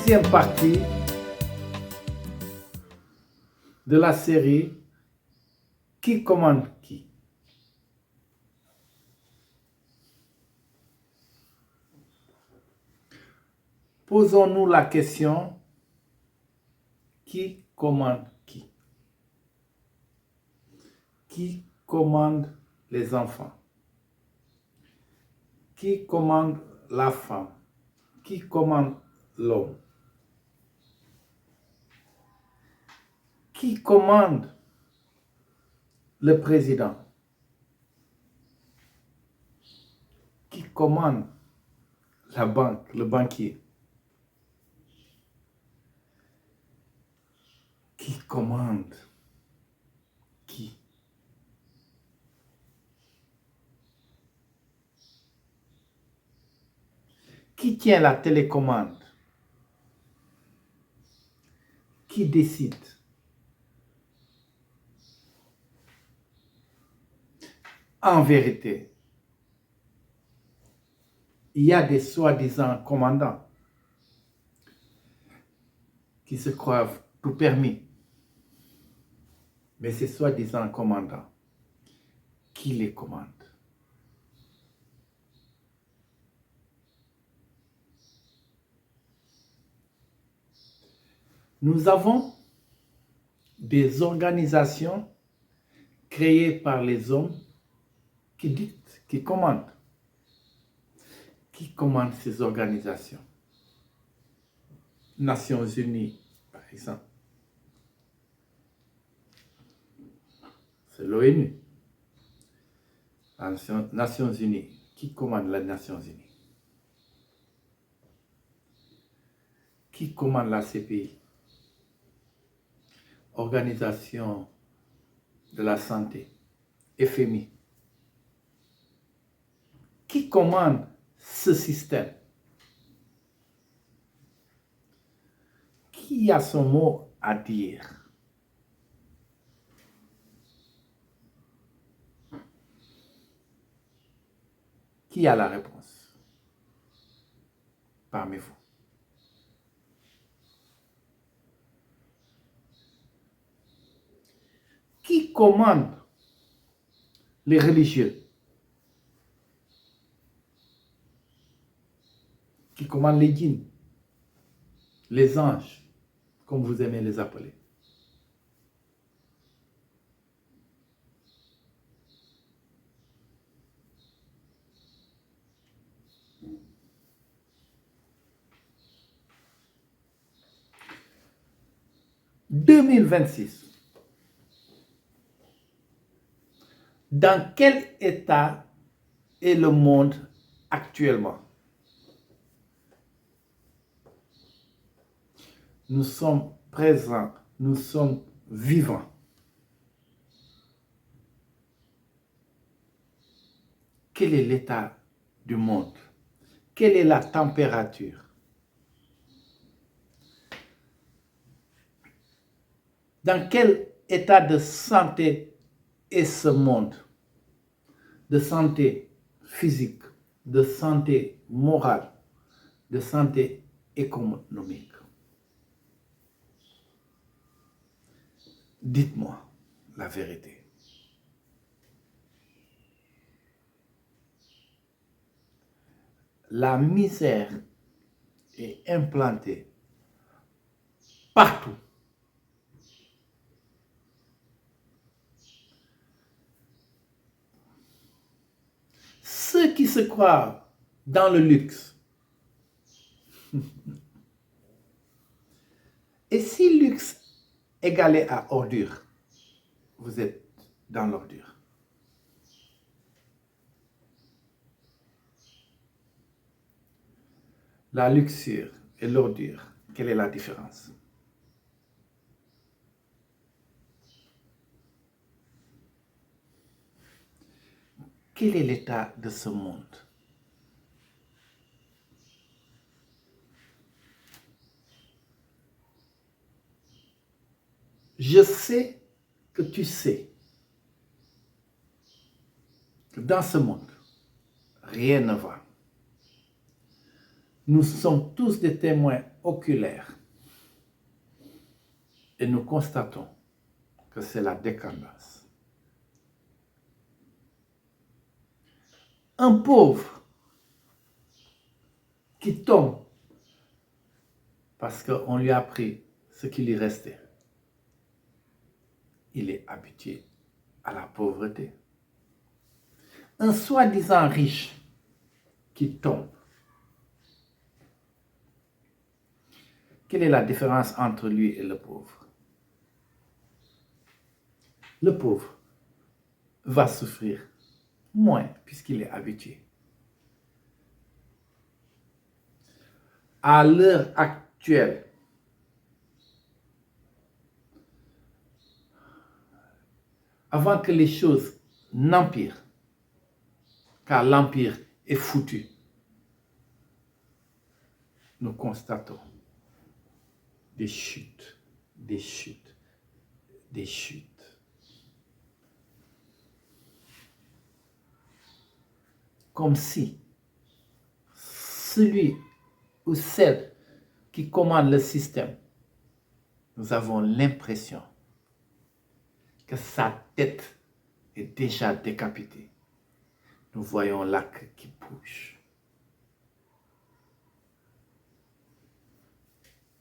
Deuxième partie de la série Qui commande qui? Posons-nous la question, qui commande qui? Qui commande les enfants? Qui commande la femme? Qui commande l'homme? Qui commande le président? Qui commande la banque, le banquier? Qui commande qui? Qui tient la télécommande? Qui décide? En vérité, il y a des soi-disant commandants qui se croient tout permis. Mais ces soi-disant commandants, qui les commande? Nous avons des organisations créées par les hommes qui dictent, qui commandent. Qui commande ces organisations? Nations Unies, par exemple. C'est l'ONU. Nations Unies. Qui commande les Nations Unies? Qui commande la CPI? Organisation de la santé, FMI. Qui commande ce système? Qui a son mot à dire? Qui a la réponse parmi vous? Qui commande les religieux? Qui commande les djinns, les anges, comme vous aimez les appeler? « 2026. Dans quel état est le monde actuellement? Nous sommes présents, nous sommes vivants. Quel est l'état du monde? Quelle est la température? Dans quel état de santé est ce monde? De santé physique, de santé morale, de santé économique. Dites-moi la vérité. La misère est implantée partout. Ceux qui se croient dans le luxe. Et si luxe égalait à ordure, vous êtes dans l'ordure. La luxure et l'ordure, quelle est la différence? Quel est l'état de ce monde? Je sais que tu sais que dans ce monde, rien ne va. Nous sommes tous des témoins oculaire. Et nous constatons que c'est la décadence. Un pauvre qui tombe parce qu'on lui a pris ce qui lui restait, il est habitué à la pauvreté. Un soi-disant riche qui tombe. Quelle est la différence entre lui et le pauvre? Le pauvre va souffrir moins puisqu'il est habitué. À l'heure actuelle, avant que les choses n'empirent, car l'empire est foutu, nous constatons des chutes, des chutes, des chutes. Comme si celui ou celle qui commande le système, nous avons l'impression que sa tête est déjà décapitée. Nous voyons la queue qui bouge.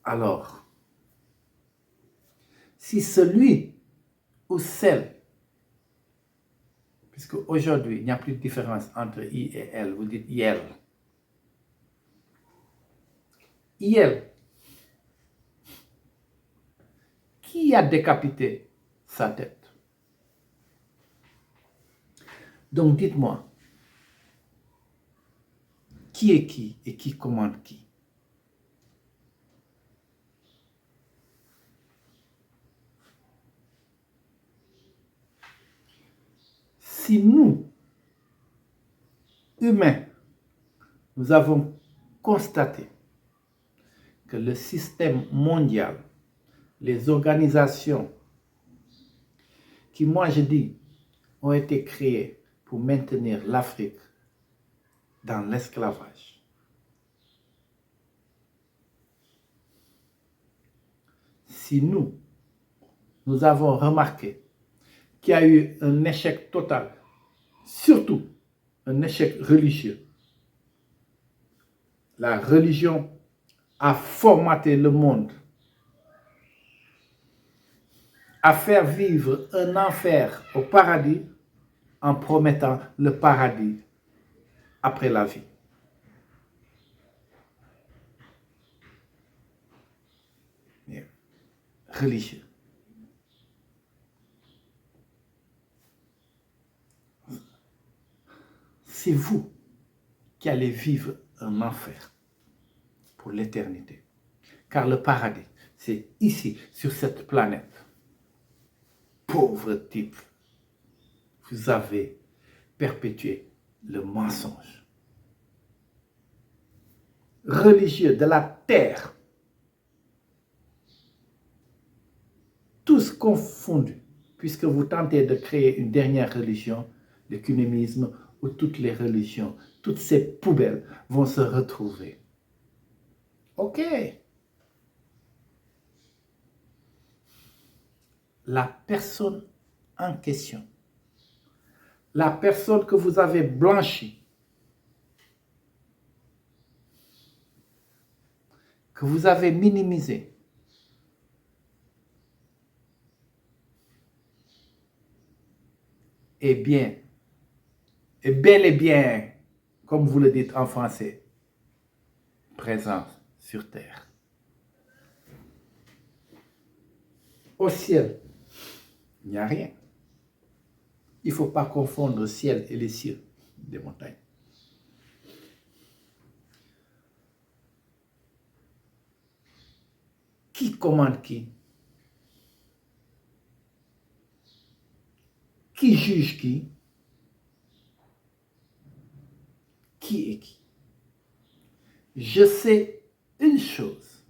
Alors, si celui ou celle, puisque aujourd'hui, il n'y a plus de différence entre I et L, vous dites IL. IL, qui a décapité sa tête? Donc dites-moi, qui est qui et qui commande qui? Si nous, humains, nous avons constaté que le système mondial, les organisations qui, moi je dis, ont été créées pour maintenir l'Afrique dans l'esclavage. Si nous avons remarqué qu'il y a eu un échec total, surtout un échec religieux, la religion a formaté le monde à faire vivre un enfer au paradis en promettant le paradis après la vie. Religieux. C'est vous qui allez vivre un enfer pour l'éternité. Car le paradis, c'est ici, sur cette planète. Pauvre type, vous avez perpétué le mensonge. Religieux de la terre, tous confondus, puisque vous tentez de créer une dernière religion, l'écuménisme, où toutes les religions, toutes ces poubelles vont se retrouver. Ok. La personne en question, la personne que vous avez blanchie, que vous avez minimisée, est bien, est bel et bien, comme vous le dites en français, présente sur terre. Au ciel, il n'y a rien. Il ne faut pas confondre le ciel et les cieux des montagnes. Qui commande qui? Qui juge qui? Qui est qui? Je sais une chose.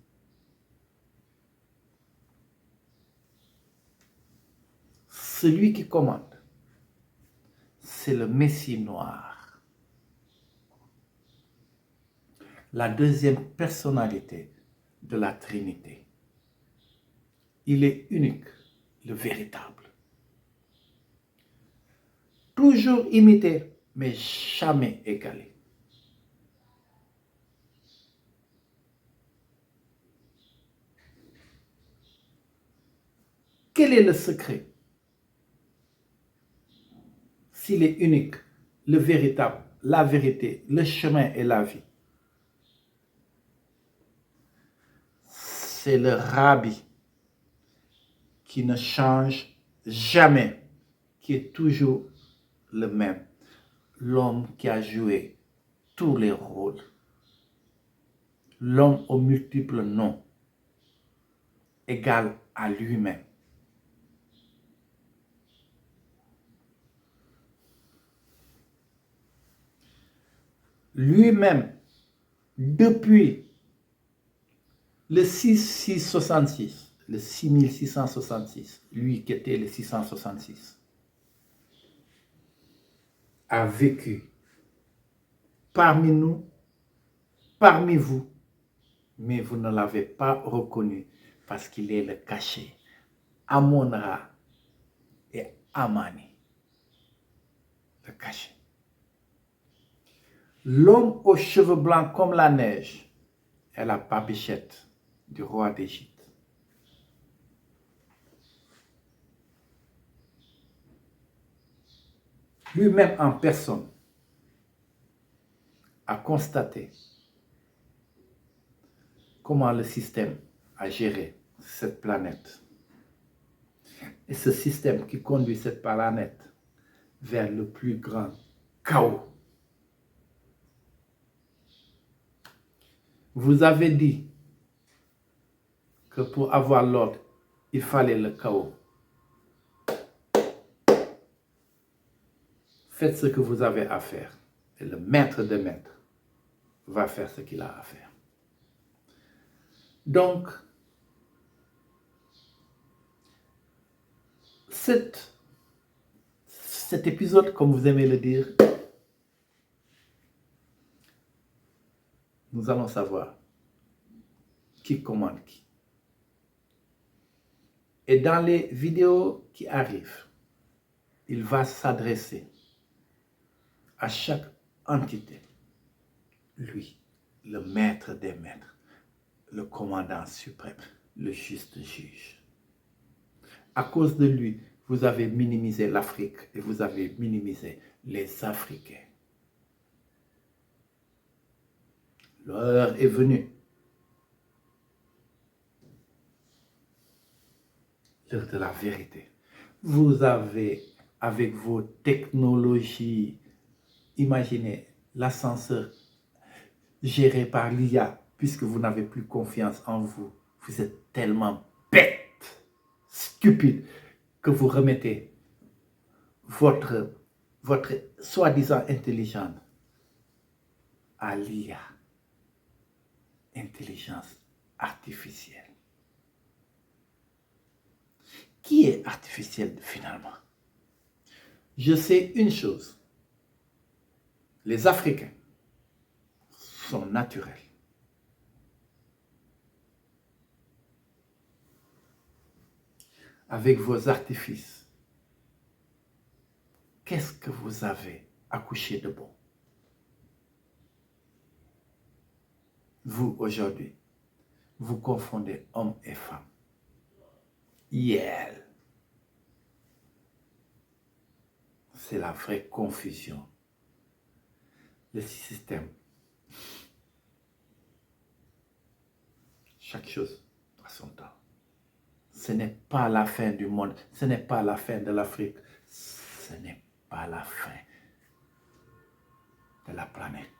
Celui qui commande, c'est le Messie noir. La deuxième personnalité de la Trinité. Il est unique, le véritable. Toujours imité, mais jamais égalé. Quel est le secret? S'il est unique, le véritable, la vérité, le chemin et la vie. C'est le Rabbi qui ne change jamais, qui est toujours le même. L'homme qui a joué tous les rôles. L'homme aux multiples noms, égal à lui-même. Lui-même, depuis le 6666, le 6666, lui qui était le 666, a vécu parmi nous, parmi vous, mais vous ne l'avez pas reconnu parce qu'il est le caché. Amon-Ra et Amani, le caché. L'homme aux cheveux blancs comme la neige est la barbichette du roi d'Égypte. Lui-même en personne a constaté comment le système a géré cette planète. Et ce système qui conduit cette planète vers le plus grand chaos. Vous avez dit que pour avoir l'ordre, il fallait le chaos. Faites ce que vous avez à faire. Et le maître des maîtres va faire ce qu'il a à faire. Donc, cet épisode, comme vous aimez le dire, nous allons savoir qui commande qui. Et dans les vidéos qui arrivent, il va s'adresser à chaque entité. Lui, le maître des maîtres, le commandant suprême, le juste juge. À cause de lui, vous avez minimisé l'Afrique et vous avez minimisé les Africains. L'heure est venue. L'heure de la vérité. Vous avez, avec vos technologies, imaginez l'ascenseur géré par l'IA, puisque vous n'avez plus confiance en vous. Vous êtes tellement bête, stupide, que vous remettez votre soi-disant intelligence à l'IA, intelligence artificielle. Qui est artificielle finalement? Je sais une chose, les Africains sont naturels. Avec vos artifices, qu'est-ce que vous avez accouché de bon? Vous, aujourd'hui, vous confondez homme et femme. Yeah. C'est la vraie confusion. Le système. Chaque chose a son temps. Ce n'est pas la fin du monde. Ce n'est pas la fin de l'Afrique. Ce n'est pas la fin de la planète.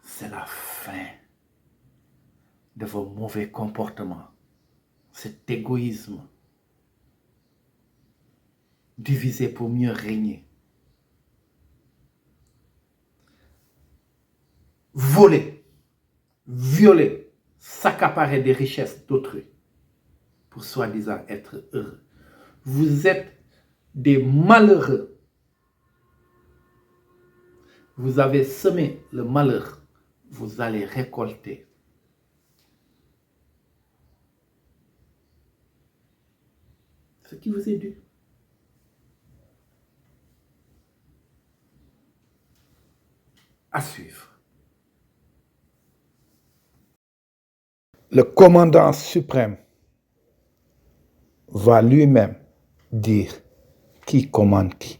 C'est la fin de vos mauvais comportements. Cet égoïsme. Diviser pour mieux régner. Voler, violer, s'accaparer des richesses d'autrui pour soi-disant être heureux. Vous êtes des malheureux. Vous avez semé le malheur. Vous allez récolter qui vous est dû. À suivre. Le commandant suprême va lui-même dire qui commande qui.